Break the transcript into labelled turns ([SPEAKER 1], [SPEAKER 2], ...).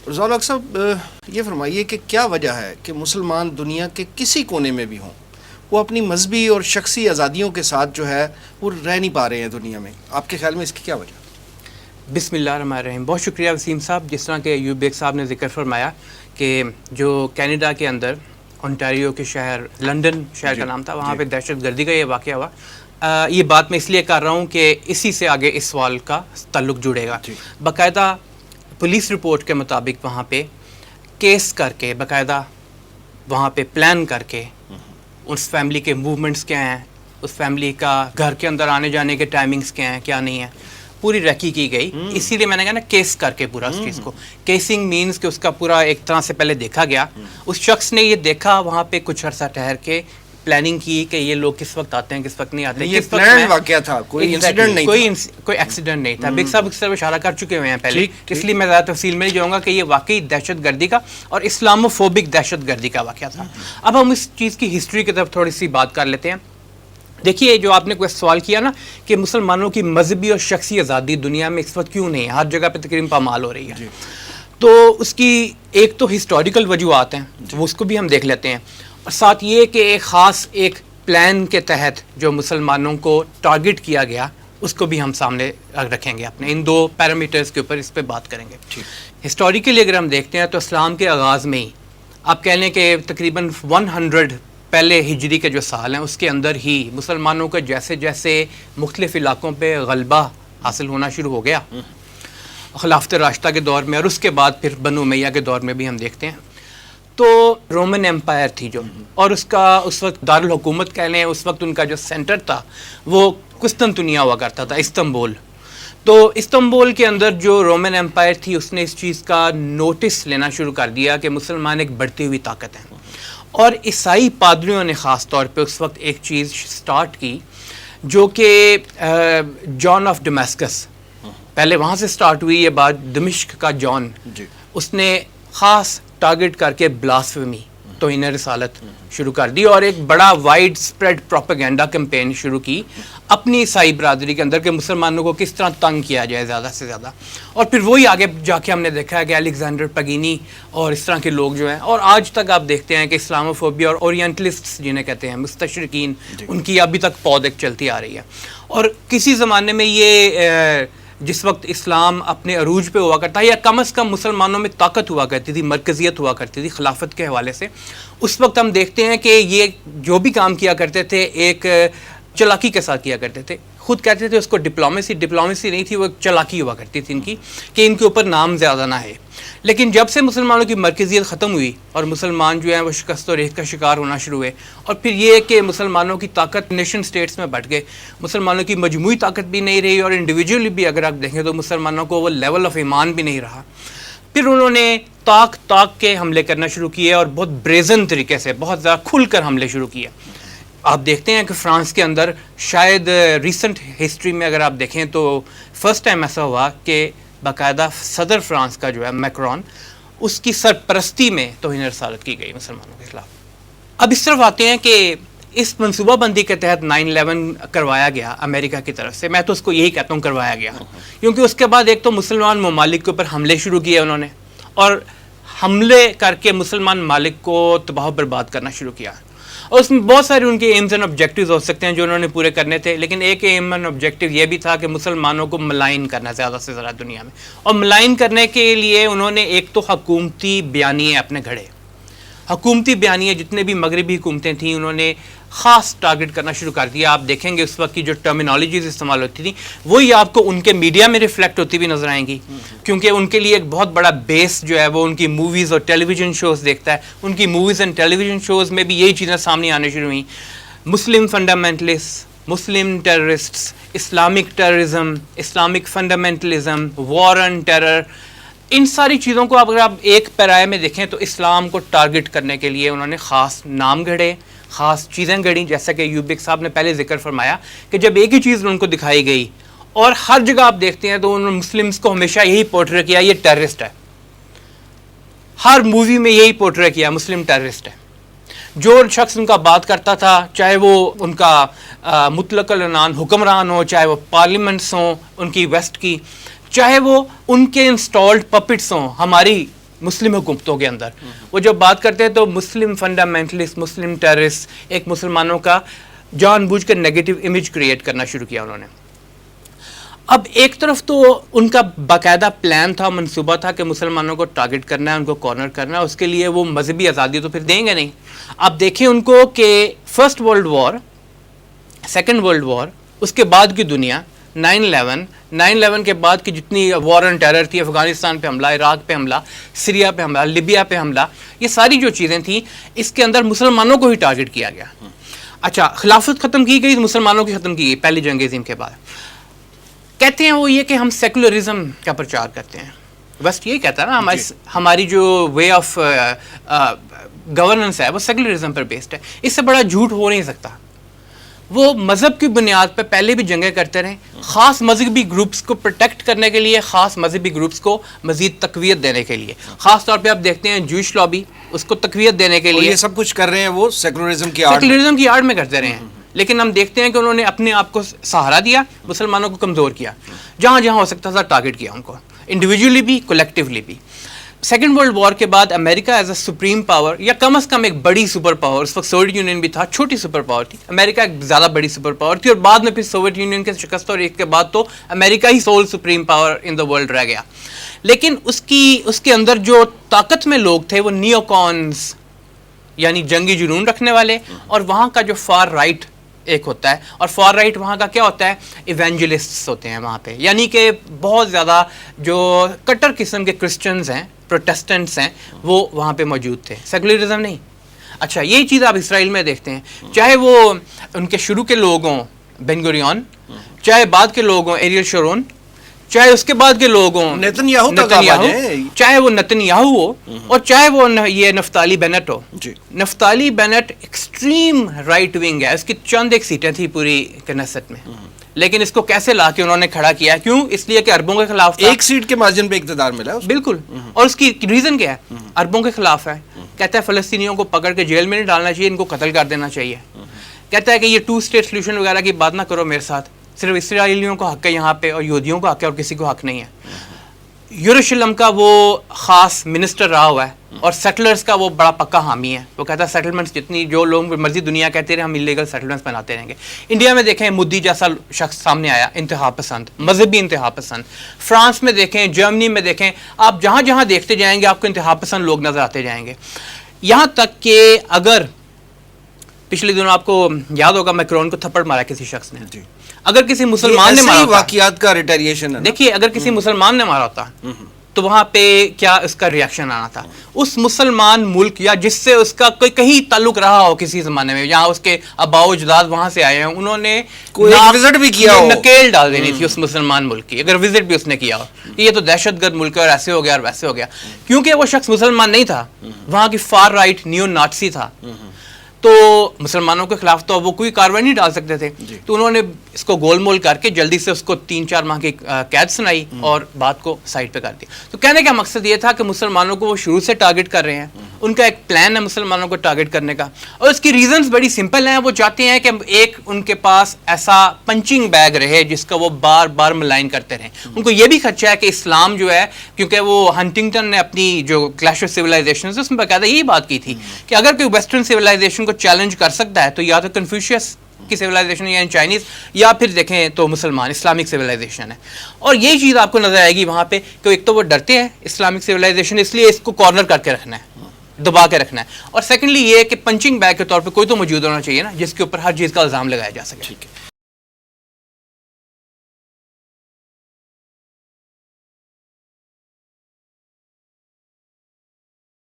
[SPEAKER 1] ضیاء صاحب یہ فرمائیے کہ کیا وجہ ہے کہ مسلمان دنیا کے کسی کونے میں بھی ہوں وہ اپنی مذہبی اور شخصی آزادیوں کے ساتھ جو ہے وہ رہ نہیں پا رہے ہیں دنیا میں؟ آپ کے خیال میں اس کی کیا وجہ؟
[SPEAKER 2] بسم اللہ الرحمن الرحیم. بہت شکریہ وسیم صاحب. جس طرح کہ ایوب بیگ صاحب نے ذکر فرمایا کہ جو کینیڈا کے اندر انٹاریو کے شہر لنڈن شہر کا نام تھا, وہاں پہ دہشت گردی کا یہ واقعہ ہوا. یہ بات میں اس لیے کر رہا ہوں کہ اسی سے آگے اس سوال کا تعلق جڑے گا. باقاعدہ پولیس رپورٹ کے مطابق وہاں پہ کیس کر کے, باقاعدہ وہاں پہ پلان کر کے, اس فیملی کے موومنٹس کیا ہیں, اس فیملی کا گھر کے اندر آنے جانے کے ٹائمنگز کیا ہیں کیا نہیں ہیں, پوری ریکی کی گئی. اسی لیے میں نے کہا نا کیس کر کے پورا اس چیز کو. کیسنگ مینز کہ اس کا پورا ایک طرح سے پہلے دیکھا گیا. اس شخص نے یہ دیکھا وہاں پہ کچھ عرصہ ٹھہر کے پلاننگ کی کہ یہ لوگ کس وقت آتے ہیں کس وقت نہیں آتے.
[SPEAKER 1] یہ پلان واقعہ تھا, کوئی انسیڈنٹ نہیں,
[SPEAKER 2] کوئی ایکسیڈنٹ نہیں تھا. بیگ صاحب اس طرف اشارہ کر چکے ہوئے ہیں پہلے, اس لیے میں زیادہ تفصیل میں نہیں جاؤں گا کہ یہ واقعی دہشت گردی کا اور اسلاموفوبک دہشت گردی کا واقعہ تھا. اب ہم اس چیز کی ہسٹری کی طرف تھوڑی سی بات کر لیتے ہیں. دیکھیے جو آپ نے کوئی سوال کیا نا کہ مسلمانوں کی مذہبی اور شخصی آزادی دنیا میں اس وقت کیوں نہیں ہے, ہر جگہ پہ تقریباً پامال ہو رہی ہے. تو اس کی ایک تو ہسٹوریکل وجوہات ہیں, وہ اس کو بھی ہم دیکھ لیتے ہیں, اور ساتھ یہ کہ ایک خاص ایک پلان کے تحت جو مسلمانوں کو ٹارگٹ کیا گیا اس کو بھی ہم سامنے رکھیں گے. اپنے ان دو پیرامیٹرز کے اوپر اس پہ بات کریں گے. ہسٹوریکلی اگر ہم دیکھتے ہیں تو اسلام کے آغاز میں ہی آپ کہہ لیں کہ تقریباً 100 پہلے ہجری کے جو سال ہیں اس کے اندر ہی مسلمانوں کا جیسے جیسے مختلف علاقوں پہ غلبہ حاصل ہونا شروع ہو گیا خلافت راشدہ کے دور میں, اور اس کے بعد پھر بنو امیہ کے دور میں بھی ہم دیکھتے ہیں. تو رومن ایمپائر تھی جو, اور اس کا اس وقت دارالحکومت کہہ لیں, اس وقت ان کا جو سینٹر تھا وہ قسطنطنیہ ہوا کرتا تھا, استنبول. تو استنبول کے اندر جو رومن ایمپائر تھی اس نے اس چیز کا نوٹس لینا شروع کر دیا کہ مسلمان ایک بڑھتی ہوئی طاقت ہیں, اور عیسائی پادریوں نے خاص طور پہ اس وقت ایک چیز سٹارٹ کی جو کہ جان آف ڈمیسکس, پہلے وہاں سے سٹارٹ ہوئی یہ بات, دمشق کا جان, اس نے خاص ٹارگٹ کر کے بلاسفیمی توہین رسالت شروع کر دی, اور ایک بڑا وائڈ سپریڈ پروپیگنڈا کیمپین شروع کی اپنی عیسائی برادری کے اندر کہ مسلمانوں کو کس طرح تنگ کیا جائے زیادہ سے زیادہ. اور پھر وہی آگے جا کے ہم نے دیکھا ہے کہ الیگزینڈر پگینی اور اس طرح کے لوگ جو ہیں, اور آج تک آپ دیکھتے ہیں کہ اسلاموفوبیا اور اورینٹلسٹ جنہیں کہتے ہیں مستشرقین, ان کی ابھی تک پود ایک چلتی آ رہی ہے. اور کسی زمانے میں یہ جس وقت اسلام اپنے عروج پہ ہوا کرتا ہے, یا کم از کم مسلمانوں میں طاقت ہوا کرتی تھی, مرکزیت ہوا کرتی تھی خلافت کے حوالے سے, اس وقت ہم دیکھتے ہیں کہ یہ جو بھی کام کیا کرتے تھے ایک چلاکی کے ساتھ کیا کرتے تھے. خود کہتے تھے اس کو ڈپلومیسی نہیں تھی, وہ ایک چلاکی ہوا کرتی تھی ان کی کہ ان کے اوپر نام زیادہ نہ ہے. لیکن جب سے مسلمانوں کی مرکزیت ختم ہوئی اور مسلمان جو ہیں وہ شکست و ریخت کا شکار ہونا شروع ہوئے, اور پھر یہ کہ مسلمانوں کی طاقت نیشن سٹیٹس میں بٹ گئے, مسلمانوں کی مجموعی طاقت بھی نہیں رہی, اور انڈیویجولی بھی اگر آپ دیکھیں تو مسلمانوں کو وہ لیول آف ایمان بھی نہیں رہا. پھر انہوں نے طاق کے حملے کرنا شروع کیے, اور بہت بریزن طریقے سے بہت زیادہ کھل کر حملے شروع کیے. آپ دیکھتے ہیں کہ فرانس کے اندر شاید ریسنٹ ہسٹری میں اگر آپ دیکھیں تو فرسٹ ٹائم ایسا ہوا کہ باقاعدہ صدر فرانس کا جو ہے میکرون, اس کی سرپرستی میں توہین رسالت کی گئی مسلمانوں کے خلاف. اب اس طرف آتے ہیں کہ اس منصوبہ بندی کے تحت 9/11 کروایا گیا امریکہ کی طرف سے. میں تو اس کو یہی کہتا ہوں کروایا گیا, کیونکہ اس کے بعد ایک تو مسلمان ممالک کے اوپر حملے شروع کیے انہوں نے, اور حملے کر کے مسلمان ممالک کو تباہ و برباد کرنا شروع کیا. اور اس میں بہت سارے ان کے ایمز اینڈ آبجیکٹیوز ہو سکتے ہیں جو انہوں نے پورے کرنے تھے, لیکن ایک ایم اینڈ آبجیکٹیو یہ بھی تھا کہ مسلمانوں کو ملائن کرنا زیادہ سے زیادہ دنیا میں. اور ملائن کرنے کے لیے انہوں نے ایک تو حکومتی بیانیے اپنے گھڑے, حکومتی بیانیے جتنے بھی مغربی حکومتیں تھیں انہوں نے خاص ٹارگٹ کرنا شروع کر دیا. آپ دیکھیں گے اس وقت کی جو ٹرمینالوجیز استعمال ہوتی تھیں وہی آپ کو ان کے میڈیا میں ریفلیکٹ ہوتی بھی نظر آئیں گی, کیونکہ ان کے لیے ایک بہت بڑا بیس جو ہے وہ ان کی موویز اور ٹیلی ویژن شوز دیکھتا ہے. ان کی movies and television shows میں بھی یہی چیزیں سامنے آنے شروع ہوئیں, Muslim fundamentalist, Muslim terrorists, Islamic terrorism, Islamic fundamentalism, war and terror. ان ساری چیزوں کو اگر آپ ایک پیرائے میں دیکھیں تو اسلام کو ٹارگٹ کرنے کے لیے انہوں نے خاص نام گھڑے, خاص چیزیں گھڑیں, جیسا کہ ایوب بیگ صاحب نے پہلے ذکر فرمایا کہ جب ایک ہی چیز ان کو دکھائی گئی, اور ہر جگہ آپ دیکھتے ہیں تو انہوں نے مسلمس کو ہمیشہ یہی پورٹرے کیا یہ ٹیررسٹ ہے, ہر مووی میں یہی پورٹرے کیا مسلم ٹیررسٹ ہے. جو شخص ان کا بات کرتا تھا, چاہے وہ ان کا مطلق العنان حکمران ہو, چاہے وہ پارلیمنٹس ہوں ان کی ویسٹ کی, چاہے وہ ان کے انسٹالڈ پپٹس ہوں ہماری مسلم حکومتوں کے اندر وہ جب بات کرتے ہیں تو مسلم فنڈامنٹلسٹ، مسلم ٹیررسٹ، ایک مسلمانوں کا جان بوجھ کر نیگیٹو امیج کریٹ کرنا شروع کیا انہوں نے. اب ایک طرف تو ان کا باقاعدہ پلان تھا، منصوبہ تھا کہ مسلمانوں کو ٹارگٹ کرنا ہے، ان کو کارنر کرنا ہے، اس کے لیے وہ مذہبی آزادی تو پھر دیں گے نہیں. اب دیکھیں ان کو کہ first world war, second world war, اس کے بعد کی دنیا، 9/11 کے بعد کی جتنی وار اینڈ ٹیرر تھی، افغانستان پہ حملہ، عراق پہ حملہ، سیریا پہ حملہ، لیبیا پہ حملہ، یہ ساری جو چیزیں تھیں اس کے اندر مسلمانوں کو ہی ٹارگٹ کیا گیا. اچھا، خلافت ختم کی گئی، مسلمانوں کی ختم کی گئی پہلی جنگ عظیم کے بعد. کہتے ہیں وہ یہ کہ ہم سیکولرزم کا پرچار کرتے ہیں. ویسٹ یہی کہتا ہے نا، ہماری جو وے آف گورننس ہے وہ سیکولرزم پر بیسڈ ہے. اس سے بڑا جھوٹ ہو نہیں سکتا. وہ مذہب کی بنیاد پہ پہلے بھی جنگیں کرتے رہے، خاص مذہبی گروپس کو پروٹیکٹ کرنے کے لیے، خاص مذہبی گروپس کو مزید تقویت دینے کے لیے. خاص طور پہ آپ دیکھتے ہیں جوئش لابی، اس کو تقویت دینے کے لیے
[SPEAKER 1] یہ سب کچھ کر رہے ہیں وہ سیکولرزم کی
[SPEAKER 2] آڑ میں کرتے رہے ہیں. لیکن ہم دیکھتے ہیں کہ انہوں نے اپنے آپ کو سہارا دیا، مسلمانوں کو کمزور کیا، جہاں جہاں ہو سکتا تھا ٹارگٹ کیا ان کو، انڈیویجولی بھی، کولیکٹیولی بھی. سیکنڈ ورلڈ وار کے بعد امریکہ ایز اے سپریم پاور، یا کم از کم ایک بڑی سپر پاور، اس وقت سوویت یونین بھی تھا، چھوٹی سپر پاور تھی، امریکہ ایک زیادہ بڑی سپر پاور تھی، اور بعد میں پھر سوویت یونین کے شکست اور ایک کے بعد تو امریکہ ہی sole supreme power in the world رہ گیا. لیکن اس کے اندر جو طاقت میں لوگ تھے وہ نیو کونز، یعنی جنگی جنون رکھنے والے، اور وہاں کا جو فار رائٹ ایک ہوتا ہے، اور فار رائٹ وہاں کا کیا ہوتا ہے، ایونجلسٹس ہوتے ہیں وہاں پہ، یعنی کہ بہت زیادہ جو کٹر قسم کے کرسچنز ہیں، پروٹیسٹنٹس ہیں، وہ وہاں پہ موجود تھے، سیکولرزم نہیں. اچھا، یہی چیز آپ اسرائیل میں دیکھتے ہیں، چاہے وہ ان کے شروع کے لوگ ہوں بن گوریون، چاہے بعد کے لوگ ہوں ایریل شرون، چاہے اس کے بعد کے لوگ ہوں
[SPEAKER 1] نیتنیاہو،
[SPEAKER 2] چاہے وہ نتنیاہو ہو، اور چاہے وہ یہ نفتالی بینٹ ہو. نفتالی بینٹ ایکسٹریم رائٹ ونگ ہے، اس کی چند ایک سیٹیں تھیں پوری کنیست میں، لیکن اس کو کیسے لا کے انہوں نے کھڑا کیا؟ کیوں؟ اس لیے کہ عربوں کے خلاف تھا،
[SPEAKER 1] ایک سیٹ کے مارجن پہ اقتدار ملا.
[SPEAKER 2] بالکل. اور اس کی ریزن کیا ہے؟ عربوں کے خلاف ہے. کہتا ہے فلسطینیوں کو پکڑ کے جیل میں نہیں ڈالنا چاہیے، ان کو قتل کر دینا چاہیے. کہتا ہے کہ یہ 2 اسٹیٹ سولوشن وغیرہ کی بات نہ کرو میرے ساتھ، صرف اسرائیلیوں کو حق ہے یہاں پہ، اور یہودیوں کو حق ہے، اور کسی کو حق نہیں ہے. یروشلم کا وہ خاص منسٹر رہا ہوا ہے، اور سیٹلرز کا وہ بڑا پکا حامی ہے. وہ کہتا ہے سیٹلمنٹس جتنی جو لوگ مرضی دنیا کہتے رہے، ہم انلیگل سیٹلمنٹس بناتے رہیں گے. انڈیا میں دیکھیں مودی جیسا شخص سامنے آیا، انتہا پسند، مذہبی انتہا پسند. فرانس میں دیکھیں، جرمنی میں دیکھیں، آپ جہاں جہاں دیکھتے جائیں گے آپ کو انتہا پسند لوگ نظر آتے جائیں گے. یہاں تک کہ اگر پچھلے دنوں آپ کو یاد ہوگا میکرون کو تھپڑ مارا کسی شخص نے، اگر کسی مسلمان نے مارا،
[SPEAKER 1] واقعات کا ریٹیریشن ہے.
[SPEAKER 2] دیکھیے اگر کسی مسلمان نے مارا ہوتا تو وہاں پہ کیا اس کا ریاکشن آنا تھا؟ اس مسلمان ملک یا جس سے اس کا کوئی کہیں تعلق رہا ہو کسی زمانے میں، جہاں اس کے آباء و اجداد وہاں سے آئے ہیں، انہوں نے
[SPEAKER 1] کوئی وزٹ بھی کیا ہو،
[SPEAKER 2] نکیل ڈال دینی تھی اس مسلمان ملک کی، اگر وزٹ بھی اس نے کیا ہو کہ یہ تو دہشت گرد ملک ہے اور ایسے ہو گیا اور ویسے ہو گیا. کیونکہ وہ شخص مسلمان نہیں تھا، وہاں کی فار رائٹ نیو نازی تھا، تو مسلمانوں کے خلاف تو وہ کوئی کارروائی نہیں ڈال سکتے تھے. تو انہوں نے اس کو گول مول کر کے جلدی سے اس کو 3-4 ماہ کی قید سنائی اور بات کو سائڈ پہ کر دیا. تو کہنے کا مقصد یہ تھا کہ مسلمانوں کو وہ شروع سے ٹارگٹ کر رہے ہیں، ان کا ایک پلان ہے مسلمانوں کو ٹارگٹ کرنے کا، اور اس کی ریزنز بڑی سمپل ہیں. وہ چاہتے ہیں کہ ایک ان کے پاس ایسا پنچنگ بیگ رہے جس کا وہ بار بار ملائن کرتے رہیں. ان کو یہ بھی خدشہ ہے کہ اسلام جو ہے، کیونکہ وہ ہنٹنگٹن نے اپنی جو کلیش آف سویلائزیشن اس میں باقاعدہ یہی بات کی تھی کہ اگر کوئی ویسٹرن سویلائزیشن کو چیلنج کر سکتا ہے تو یا تو کنفیوشیس کی سویلائزیشن یعنی چائنیز، یا پھر دیکھیں تو مسلمان اسلامک سویلائزیشن ہے. اور یہی چیز آپ کو نظر آئے گی وہاں پہ کہ ایک تو وہ ڈرتے ہیں اسلامک سویلائزیشن، اس لیے اس کو کارنر کر کے رکھنا ہے، دبا کے رکھنا ہے. اور سیکنڈلی یہ کہ پنچنگ بیگ کے طور پہ کوئی تو موجود ہونا چاہیے نا جس کے اوپر ہر چیز کا الزام لگایا جا سکے.